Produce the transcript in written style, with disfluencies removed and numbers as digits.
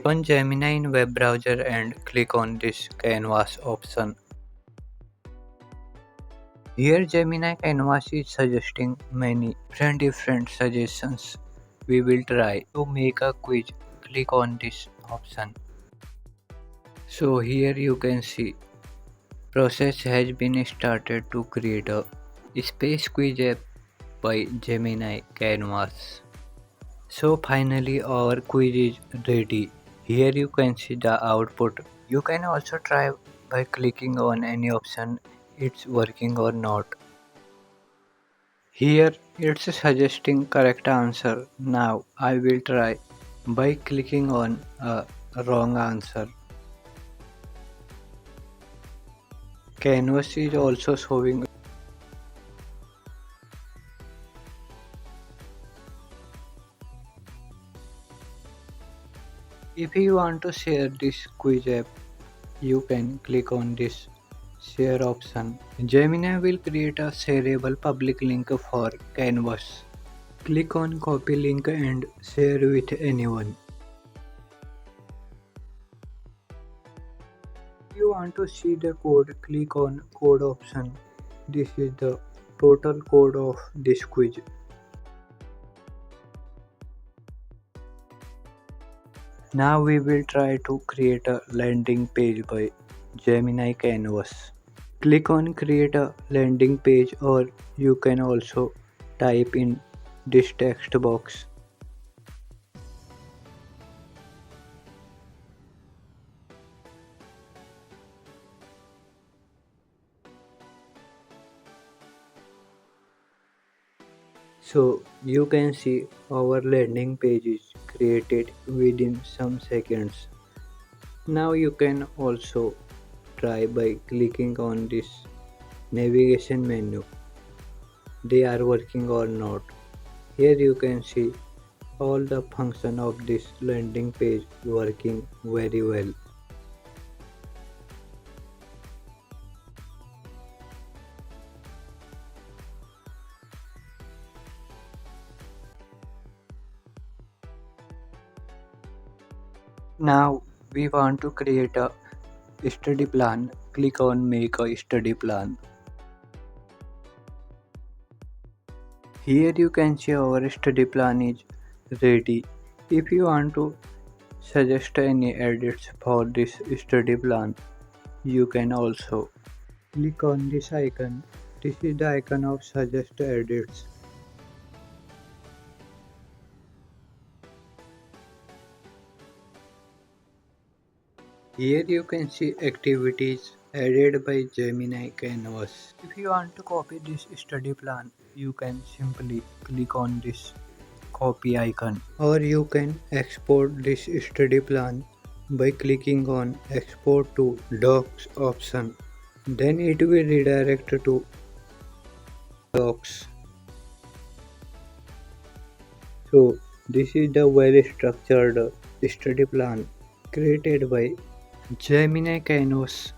Open Gemini in web browser and click on this Canvas option. Here Gemini Canvas is suggesting many different suggestions. We will try to make a quiz. Click on this option. So here you can see process has been started to create a space quiz app by Gemini Canvas. So finally our quiz is ready. Here you can see the output. You can also try by clicking on any option it's working or not. Here it's suggesting correct answer. Now I will try by clicking on a wrong answer. Canvas is also showing. If you want to share this quiz app, you can click on this share option. Gemini will create a shareable public link for Canvas. Click on copy link and share with anyone. If you want to see the code, click on code option. This is the total code of this quiz. Now we will try to create a landing page by Gemini Canvas. Click on create a landing page, or you can also type in this text box. So you can see our landing page is created within some seconds. Now you can also try by clicking on this navigation menu. They are working or not. Here you can see all the function of this landing page working very well. Now we want to create a study plan. Click on make a study plan. Here you can see our study plan is ready. If you want to suggest any edits for this study plan, you can also click on this icon. This is the icon of suggest edits. Here you can see activities added by Gemini Canvas. If you want to copy this study plan, you can simply click on this copy icon, or you can export this study plan by clicking on export to docs option. Then it will redirect to docs. So this is the well structured study plan created by Gemini Canvas.